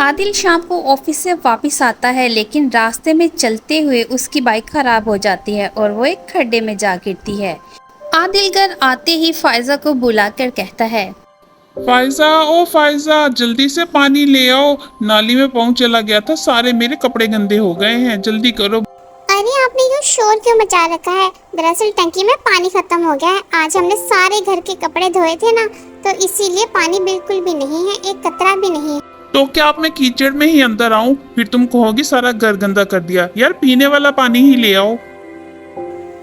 आदिल शाम को ऑफिस से वापस आता है, लेकिन रास्ते में चलते हुए उसकी बाइक खराब हो जाती है और वो एक खड्डे में जा गिरती है। आदिल घर आते ही फायजा को बुलाकर कहता है, फायजा, ओ फायजा, जल्दी से पानी ले आओ। नाली में पाँव चला गया था, सारे मेरे कपड़े गंदे हो गए हैं, जल्दी करो। अरे आपने यूँ शोर क्यों मचा रखा है? दरअसल टंकी में पानी खत्म हो गया है। आज हमने सारे घर के कपड़े धोए थे ना, तो इसीलिए पानी बिल्कुल भी नहीं है, एक कतरा भी नहीं है। तो क्या अब मैं कीचड़ में ही अंदर आऊं? फिर तुम कहोगी सारा घर गंदा कर दिया। यार पीने वाला पानी ही ले आओ।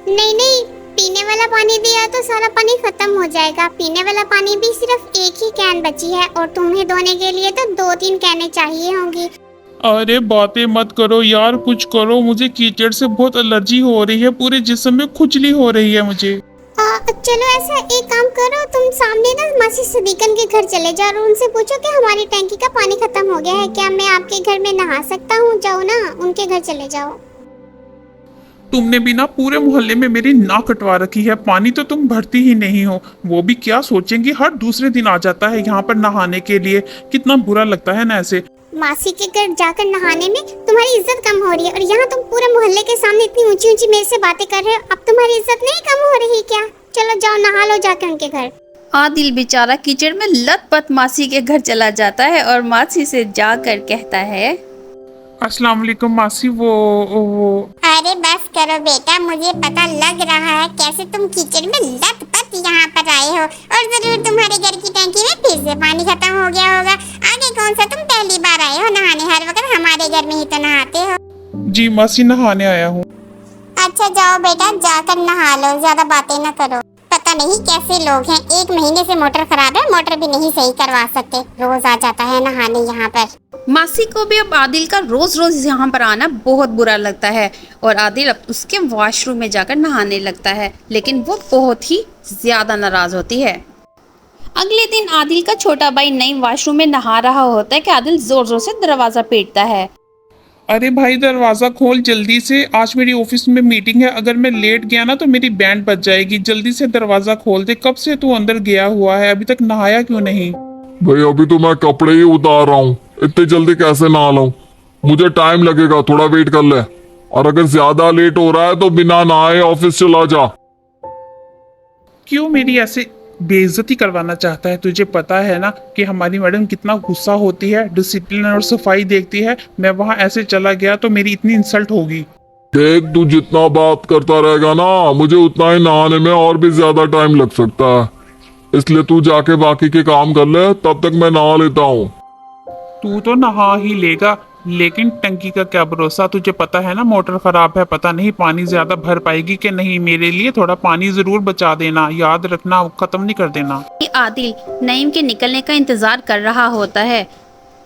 नहीं नहीं, पीने वाला पानी दिया तो सारा पानी खत्म हो जाएगा। पीने वाला पानी भी सिर्फ एक ही कैन बची है और तुम्हें धोने के लिए तो 2-3 कैनें चाहिए होंगी। अरे बातें मत करो यार, कुछ करो। मुझे कीचड़ से बहुत एलर्जी हो रही है, पूरे जिस्म में खुजली हो रही है मुझे। चलो ऐसा एक काम करो, तुम सामने ना मासी सदीकन के घर चले जाओ और उनसे पूछो कि हमारी टैंकी का पानी खत्म हो गया है, क्या मैं आपके घर में नहा सकता हूँ? जाओ ना, उनके घर चले जाओ। तुमने भी ना पूरे मोहल्ले में मेरी नाक कटवा रखी है। पानी तो तुम भरती ही नहीं हो। वो भी क्या सोचेंगी, हर दूसरे दिन आ जाता है यहाँ पर नहाने के लिए। कितना बुरा लगता है ना ऐसे। मासी के घर जाकर नहाने में तुम्हारी इज्जत कम हो रही है और यहाँ तुम पूरे मोहल्ले के सामने इतनी ऊंची ऊंची मेरे से बातें कर रहे हो। अब तुम्हारी इज्जत नहीं कम हो रही क्या? चलो जाओ, नहा लो जाकर उनके घर। आदिल बेचारा कीचड़ में लथपथ मासी के घर चला जाता है और मासी से जाकर कहता है, अस्सलाम वालेकुम मासी। वो अरे बस करो बेटा, मुझे पता लग रहा है कैसे तुम कीचड़ में लथपथ यहाँ पर आए हो और जरूर तुम्हारे घर की टंकी में फिर से पानी खत्म हो गया होगा। आगे कौन सा तुम पहली बार आए हो नहाने? हर वक्त हमारे घर में ही तो नहाते हो। जी मासी, नहाने आया हूँ। अच्छा जाओ बेटा, जाकर नहा लो, ज्यादा बातें न करो। पता नहीं कैसे लोग हैं, 1 महीने से मोटर खराब है, मोटर भी नहीं सही करवा सकते, रोज आ जाता है नहाने यहाँ पर। मासी को भी अब आदिल का रोज रोज यहाँ पर आना बहुत बुरा लगता है और आदिल अब उसके वॉशरूम में जाकर नहाने लगता है, लेकिन वो बहुत ही ज्यादा नाराज होती है। अगले दिन आदिल का छोटा भाई नईम वॉशरूम में नहा रहा होता है कि आदिल जोर जोर से दरवाजा पीटता है। अरे भाई दरवाजा खोल जल्दी से, आज मेरी ऑफिस में मीटिंग है। अगर मैं लेट गया ना तो मेरी बैंड बज जाएगी। जल्दी से दरवाजा खोल दे। कब से तू अंदर गया हुआ है, अभी तक नहाया क्यों नहीं? भाई अभी तो मैं कपड़े ही उतार रहा हूँ, इतने जल्दी कैसे नहा लूं? मुझे टाइम लगेगा, थोड़ा वेट कर ले। और अगर ज्यादा लेट हो रहा है तो बिना नहाए ऑफिस चला जा। क्यों मेरी ऐसे बेइज्जती करवाना चाहता है? तुझे पता है ना कि हमारी मैडम कितना गुस्सा होती है, डिसिप्लिन और सफाई देखती है। मैं वहां ऐसे चला गया तो मेरी इतनी इंसल्ट होगी। देख, तू जितना बात करता रहेगा ना, मुझे उतना ही नहाने में और भी ज्यादा टाइम लग सकता है। इसलिए तू जाके बाकी के काम कर ले, तब तक मैं नहा लेता हूँ। तू तो नहा ही लेगा, लेकिन टंकी का क्या भरोसा? तुझे पता है ना मोटर खराब है, पता नहीं पानी ज्यादा भर पाएगी कि नहीं। मेरे लिए थोड़ा पानी जरूर बचा देना, याद रखना, खत्म नहीं कर देना। आदिल नईम के निकलने का इंतजार कर रहा होता है।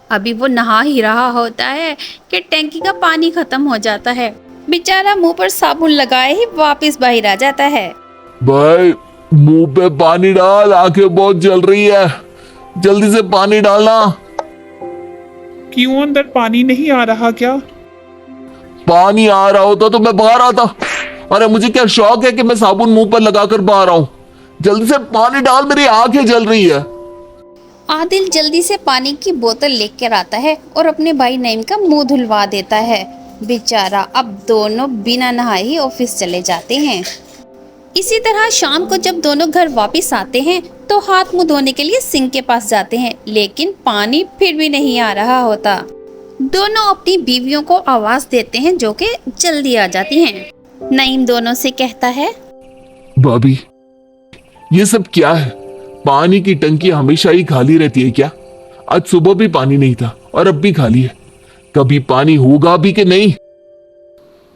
अभी वो नहा ही रहा होता है कि टैंकी का पानी खत्म हो जाता है। बेचारा मुंह पर साबुन लगाए ही वापस बाहर आ जाता है। भाई मुंह पे पानी डाल, आंखें बहुत जल रही है, जल्दी से पानी डालना। क्यों अंदर पानी नहीं आ रहा क्या? पानी आ रहा होता तो मैं बाहर आता। अरे मुझे क्या शौक है कि मैं साबुन मुंह पर लगाकर बाहर आऊं। जल्दी से पानी डाल, मेरी आंखें जल रही है। आदिल जल्दी से पानी की बोतल लेकर आता है और अपने भाई नईम का मुंह धुलवा देता है। बेचारा अब दोनों बिना नहाए ही ऑफिस चले जाते हैं। इसी तरह शाम को जब दोनों घर वापस आते हैं तो हाथ मुंह धोने के लिए सिंक के पास जाते हैं, लेकिन पानी फिर भी नहीं आ रहा होता। दोनों अपनी बीवियों को आवाज देते हैं जो कि जल्दी आ जाती हैं। नईम दोनों से कहता है, भाभी ये सब क्या है? पानी की टंकी हमेशा ही खाली रहती है क्या? आज सुबह भी पानी नहीं था और अब भी खाली है। कभी पानी होगा भी कि नहीं?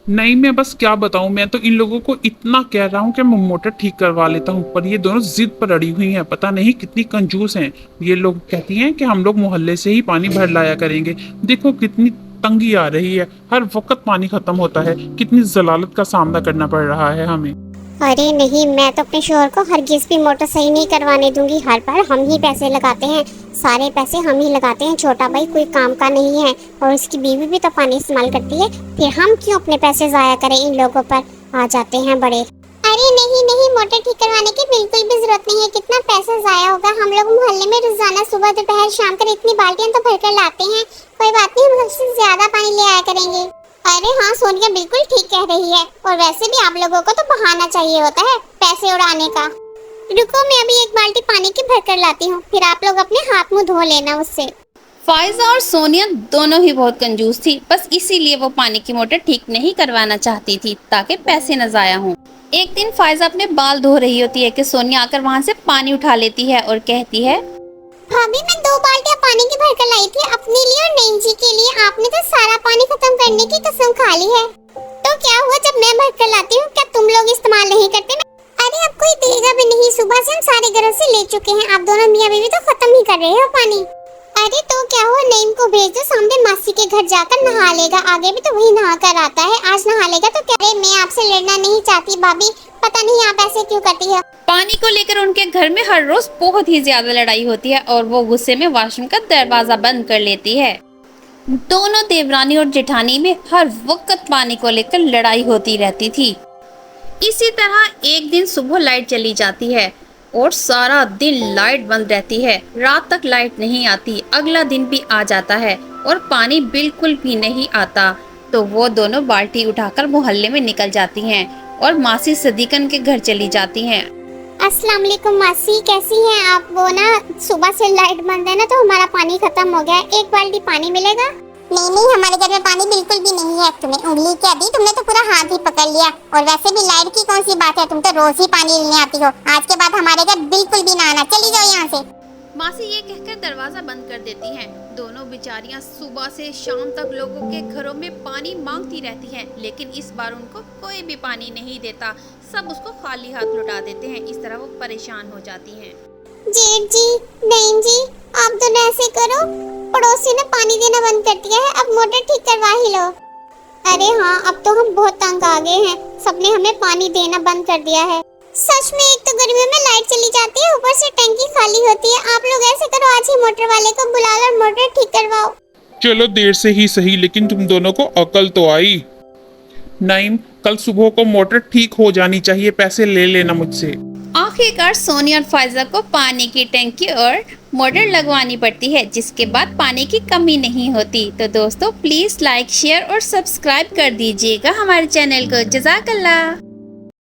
नहीं, मैं बस क्या बताऊं। मैं तो इन लोगों को इतना कह रहा हूं कि मैं मोटर ठीक करवा लेता हूं, पर ये दोनों जिद पर अड़ी हुई हैं। पता नहीं कितनी कंजूस हैं। ये लोग कहती हैं कि हम लोग मोहल्ले से ही पानी भर लाया करेंगे। देखो कितनी तंगी आ रही है, हर वक्त पानी खत्म होता है। कितनी जलालत का सामना करना पड़ रहा है हमें। अरे नहीं, मैं तो अपने शोहर को हरगिज भी मोटर सही नहीं करवाने दूंगी। हर बार हम ही पैसे लगाते हैं, सारे पैसे हम ही लगाते हैं। छोटा भाई कोई काम का नहीं है और उसकी बीवी भी तो पानी इस्तेमाल करती है, फिर हम क्यों अपने पैसे जाया करें? इन लोगों पर आ जाते हैं बड़े। अरे नहीं नहीं, मोटर ठीक करवाने की बिल्कुल भी जरूरत नहीं है। कितना पैसा जाया होगा? हम लोग मोहल्ले में रोजाना सुबह दोपहर शाम कर इतनी बाल्टियां तो भरकर लाते हैं, कोई बात नहीं, हम सबसे ज्यादा पानी ले आया करेंगे। अरे हाँ, सोनिया बिल्कुल ठीक कह रही है। और वैसे भी आप लोगों को तो बहाना चाहिए होता है पैसे उड़ाने का। रुको, मैं अभी एक बाल्टी पानी की भर कर लाती हूँ, फिर आप लोग अपने हाथ मुंह धो लेना उससे। फाइजा और सोनिया दोनों ही बहुत कंजूस थी, बस इसीलिए वो पानी की मोटर ठीक नहीं करवाना चाहती थी ताकि पैसे न जाया हों। एक दिन फाइजा अपने बाल धो रही होती है कि सोनिया आकर वहाँ से पानी उठा लेती है और कहती है, भाभी मैं 2 बाल्टियाँ पानी की भरकर लाई थी अपने लिए और नैन जी के लिए। आपने तो सारा पानी खत्म करने की कसम खा ली है। तो क्या हुआ जब मैं भरकर लाती हूँ, क्या तुम लोग इस्तेमाल नहीं करते? अरे अब कोई देगा भी नहीं, सुबह से हम सारे घरों से ले चुके हैं। आप दोनों मियाँ बीवी तो खत्म ही कर रहे हो पानी। अरे तो क्या हुआ, नईम को भेज दो, सामने मासी के घर जाकर नहा लेगा। आगे भी तो वही नहा कर आता है, आज नहा लेगा तो क्या। अरे मैं आपसे लड़ना नहीं चाहती भाभी, पता नहीं आप ऐसे क्यों करती है। पानी को लेकर उनके घर में हर रोज बहुत ही ज्यादा लड़ाई होती है और वो गुस्से में वॉशरूम का दरवाजा बंद कर लेती है। दोनों देवरानी और जेठानी में हर वक्त पानी को लेकर लड़ाई होती रहती थी। इसी तरह एक दिन सुबह लाइट चली जाती है और सारा दिन लाइट बंद रहती है। रात तक लाइट नहीं आती, अगला दिन भी आ जाता है और पानी बिल्कुल भी नहीं आता। तो वो दोनों बाल्टी उठाकर मोहल्ले में निकल जाती हैं और मासी सदीकन के घर चली जाती हैं। अस्सलाम वालेकुम मासी, कैसी हैं आप? वो ना सुबह से लाइट बंद है ना, तो हमारा पानी खत्म हो गया है। एक बाल्टी पानी मिलेगा? नहीं, हमारे घर में पानी बिल्कुल भी नहीं है। तुम्हें उंगली क्या दी, तुमने तो पूरा हाथ ही पकड़ लिया। और वैसे भी लाइट की कौन सी बात है, तुम तो रोज ही पानी लेने आती हो। आज के बाद हमारे घर बिल्कुल भी ना आना, चली जाओ यहाँ से। मासी ये कहकर दरवाजा बंद कर देती हैं। दोनों बेचारियां सुबह से शाम तक लोगों के घरों में पानी मांगती रहती हैं, लेकिन इस बार उनको कोई भी पानी नहीं देता। सब उसको खाली हाथ लौटा देते हैं। इस तरह वो परेशान हो जाती हैं। जेठ जी, नईम जी, आप दोनों ऐसे करो, पड़ोसी ने पानी देना बंद कर दिया है, अब मोटर ठीक करवा ही लो। अरे हाँ, अब तो हम बहुत तंग आ गए हैं, सबने हमें पानी देना बंद कर दिया है। सच में, एक तो गर्मियों में लाइट चली जाती है, ऊपर से टंकी खाली होती है। आप लोग ऐसे करो, आज ही मोटर वाले को बुला लो और मोटर ठीक करवाओ। चलो देर से ही सही, लेकिन तुम दोनों को अकल तो आई। नाइम, कल सुबह को मोटर ठीक हो जानी चाहिए, पैसे ले लेना मुझसे। आखिरकार सोनिया और फाइजा को पानी की टंकी और मोटर लगवानी पड़ती है, जिसके बाद पानी की कमी नहीं होती। तो दोस्तों प्लीज लाइक, शेयर और सब्सक्राइब कर दीजिएगा हमारे चैनल को। जज़ाकल्लाह।